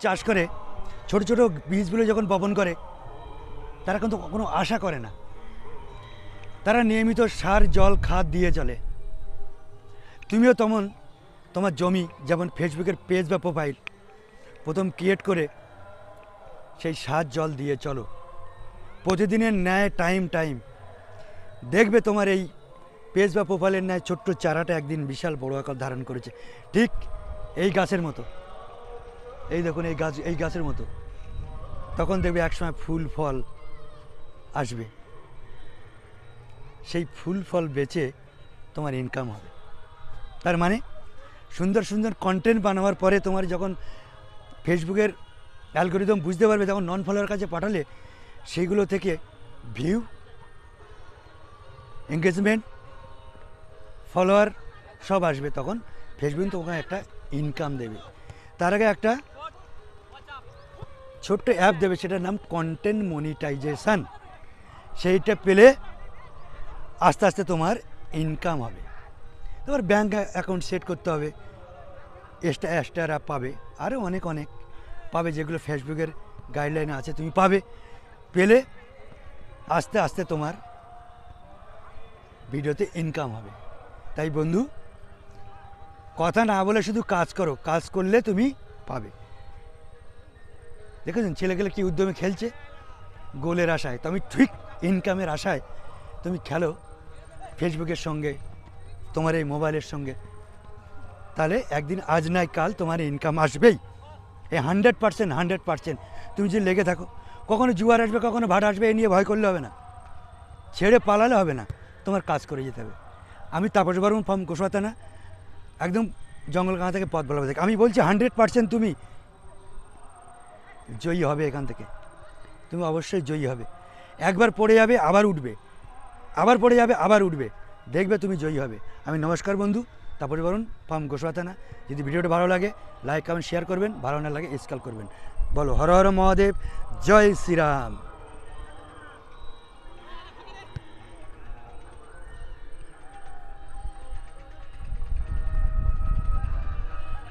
চাষ করে ছোট ছোট বীজগুলো যখন বপন করে তারা কিন্তু কোনো আশা করে না, তারা নিয়মিত সার জল খাদ দিয়ে চলে। তুমিও তেমন তোমার জমি যেমন ফেসবুকের পেজ বা প্রোফাইল প্রথম ক্রিয়েট করে সেই সার জল দিয়ে চলো প্রতিদিনের ন্যায় টাইম দেখবে তোমার এই পেজ বা প্রোফাইলের ন্যায় ছোট্ট চারাটা একদিন বিশাল বড় আকার ধারণ করেছে, ঠিক এই গাছের মতো। এই দেখুন এই গাছের মতো। তখন দেখবে একসময় ফুল ফল আসবে, সেই ফুল ফল বেচে তোমার ইনকাম হবে। তার মানে সুন্দর সুন্দর কন্টেন্ট বানাবার পরে তোমার যখন ফেসবুকের অ্যালগোরিদম বুঝতে পারবে, তখন নন ফলোয়ার কাছে পাঠালে সেইগুলো থেকে ভিউ, এঙ্গেজমেন্ট, ফলোয়ার সব আসবে। তখন ফেসবুক তোমাকে একটা ইনকাম দেবে। তার আগে একটা ছোট্ট অ্যাপ দেবে, সেটার নাম কন্টেন্ট মনিটাইজেশান। সেইটা পেলে আস্তে আস্তে তোমার ইনকাম হবে। তোমার ব্যাঙ্ক অ্যাকাউন্ট সেট করতে হবে, এক্সট্রা অ্যাপ পাবে, আরও অনেক পাবে, যেগুলো ফেসবুকের গাইডলাইনে আছে তুমি পাবে। পেলে আস্তে আস্তে তোমার ভিডিওতে ইনকাম হবে। তাই বন্ধু, কথা না বলে শুধু কাজ করো, কাজ করলে তুমি পাবে। দেখেছেন ছেলেগুলো কি উদ্যমে খেলছে গোলের আশায়, তুমি ঠিক ইনকামের আশায় তুমি খেলো ফেসবুকের সঙ্গে, তোমার এই মোবাইলের সঙ্গে। তাহলে একদিন আজ নাই কাল তোমার ইনকাম আসবেই, এই 100%। তুমি যে লেগে থাকো, কখনো জুয়ার আসবে কখনো ভাড়া আসবে, এ নিয়ে ভয় করলে হবে না, ছেড়ে পালালে হবে না, তোমার কাজ করে যেতে হবে। আমি তাপস বর্মন ফ্রম গোসবাথানা, একদম জঙ্গলকাঁড়া থেকে পথ বলা থেকে আমি বলছি 100% তুমি জয়ী হবে। এখান থেকে তুমি অবশ্যই জয়ী হবে। একবার পড়ে যাবে আবার উঠবে, আবার পড়ে যাবে আবার উঠবে, দেখবে তুমি জয়ী হবে। আমি নমস্কার বন্ধু, তাপস বর্মন ফ্রম গোসবাথানা। যদি ভিডিওটা ভালো লাগে লাইক কমেন্ট শেয়ার করবেন, ভালো না লাগে স্কল করবেন। বলো হর হর মহাদেব, জয় শ্রীরাম।